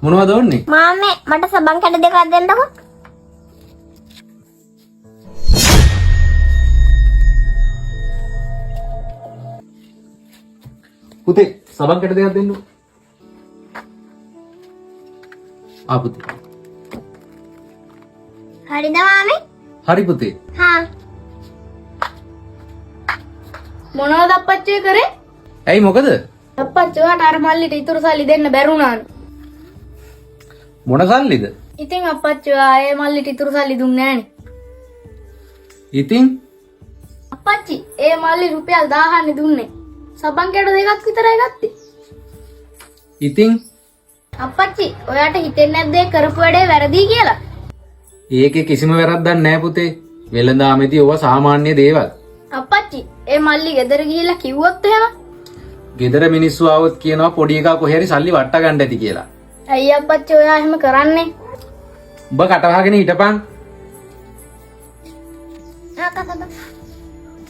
මොනවද ඕනේ? මාමේ මට සබන් කැට දෙකක් දෙන්නකෝ. පුතේ සබන් කැට දෙකක් දෙන්නකෝ. ආ පුතේ. හරිද මාමේ? හරි පුතේ. හා. මොනවද අප්පච්චි කරේ? ඇයි මොකද? අප්පච්චි ඔයාට අර මල්ලිට ඉතුරු සල්ලි දෙන්න බැරුණානේ. මොන සල්ලිද? ඉතින් අප්පච්චි ඔයා ඒ මල්ලිට ඉතුරු සල්ලි දුන්නේ නෑනේ. ඉතින් අප්පච්චි ඒ මල්ලි රුපියල් 1000ක් දුන්නේ. සබන් කැට දෙකක් විතරයි ගත්තේ. ඉතින් අප්පච්චි ඔයාට හිතෙන්නේ නැද්ද ඒ කරපු වැඩේ වැරදි කියලා? ඒකේ කිසිම වැරද්දක් නැහැ පුතේ. වෙළඳාමේදී ඕවා සාමාන්‍ය දේවල්. අප්පච්චි ඒ මල්ලි ගෙදර ගිහිල්ලා කිව්වොත් එහෙම? ගෙදර මිනිස්සු ආවොත් කියනවා පොඩි එකා කොහේ හරි සල්ලි වට ගන්න ඇති කියලා. ඇයි අප්පච්චි ඔයා එහෙම කරන්නේ? උඹ කටවහගෙන හිටපන්.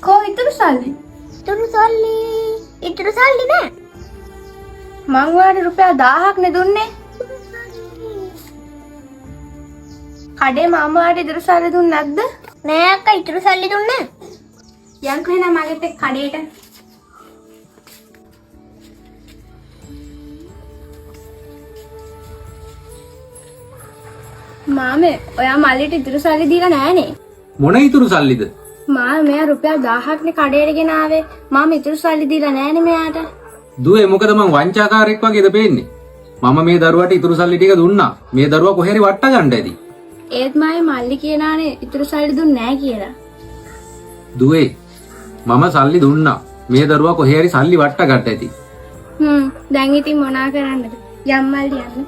කෝ ඉතුරු සල්ලි? ඉතුරු සල්ලි නෑ. මං ඔයාට රුපියල් 1000ක් නේ දුන්නේ. කඩේ මම ඔයාට ඉතුරු සල්ලි දුන්නේ නැද්ද? නෑ අක්කා ඉතුරු සල්ලි දුන්නේ නෑ. යන්කෝ එහෙනම් මගෙත් එක්ක කඩේට. මාමේ ඔයා මල්ලිට ඉතුරු සල්ලි දීලා නෑනේ. මොන ඉතුරු සල්ලිද? මෙයා රුපියල් 1000ක් නේ කඩේට ගෙන ආවේ. මාම ඉතුරු සල්ලි දීලා නෑනේ මෙයාට. දුවේ මොකද මං වංචාකාරයෙක් වගේද පේන්නේ? මම මේ දරුවාට ඉතුරු සල්ලි ටික දුන්නා. මේ දරුවා කොහේ හරි වට ගන්න ඇති. ඒත් මායි මල්ලි කියනානේ ඉතුරු සල්ලි දුන්නේ නෑ කියලා. දුවේ මම සල්ලි දුන්නා. මේ දරුවා කොහේ හරි සල්ලි වට ගන්න ඇති. දැන් ඉතින් මොනා කරන්නද? යම් මල්ලි යන්න.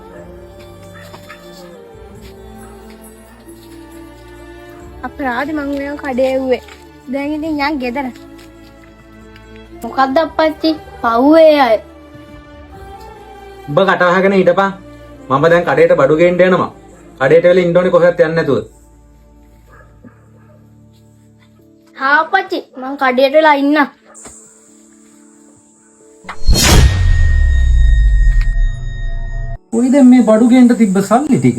අපරාධ මං මෙයා කඩේ එව්වේ. දැන් ඉතින් යන් ගෙදර. මොකද්ද අප්පච්චි? පව්වේ අය. උඹ කටවහගෙන හිටපන්. මම දැන් කඩේට බඩු ගේන්න යනවා. කඩේට වෙලා ඉන්න ඕනේ කොහෙවත් යන්නේ නැතුව. හා අප්පච්චි මං කඩේට වෙලා ඉන්නම්. කොයිද මේ බඩු ගේන්න තිබ්බ සල්ලි ටික?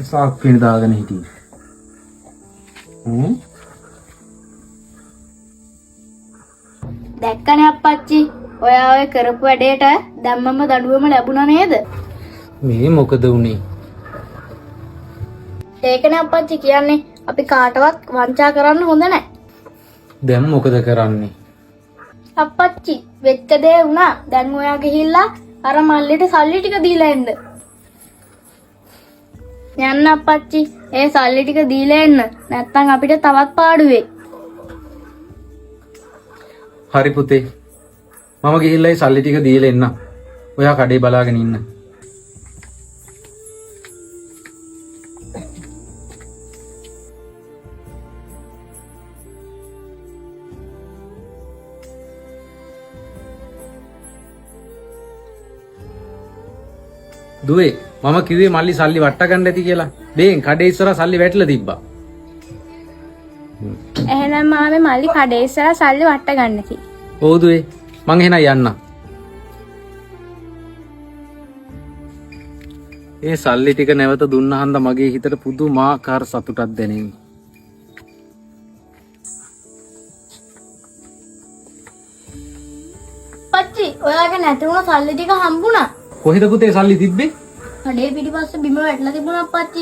සාක්කුවේ දාගෙන හිටියේ. දැක්කනේ අප්පච්චි. ඔයා ඔය කරපු වැඩේට දැම්මම දඬුවම ලැබුණා නේද? මේ මොකද උනේ? ඒකනේ අප්පච්චි කියන්නේ අපි කාටවත් වංචා කරන්න හොඳ නැහැ. දැන් මොකද කරන්නේ? අප්පච්චි වෙච්ච දේ වුණා. දැන් ඔයා ගිහිල්ලා අර මල්ලිට සල්ලි ටික දීලා එන්න. යන්න අප්පච්චි. ඒ සල්ලි ටික දීලා එන්න. නැත්තම් අපිට තවත් පාඩු වෙයි. හරි පුතේ. මම ගිහිල්ලා ඒ සල්ලි ටික දීලා එන්න. ඔයා කඩේ බලාගෙන ඉන්න. දුවේ මම කිව්වේ මල්ලි සල්ලි වට ගන්න ඇති කියලා. දෙයෙන් කඩේ ඉස්සරහා සල්ලි වැටලා තිබ්බා. එහෙනම් මාමේ මල්ලි කඩේ ඉස්සරහා සල්ලි වට ගන්න කි. ඔව් දුවේ මං එහෙනම් යන්නම්. ඒ සල්ලි ටික නැවත දුන්නාහන්ද මගේ හිතට පුදුමාකාර සතුටක් දැනෙන්නේ. අප්පච්චි ඔයාගේ නැති වුණ සල්ලි ටික හම්බුණා. කොහෙද පුතේ සල්ලි තිබ්බේ? කඩේ පිටිපස්සේ බිම වැටලා තිබුණා අප්පච්චි.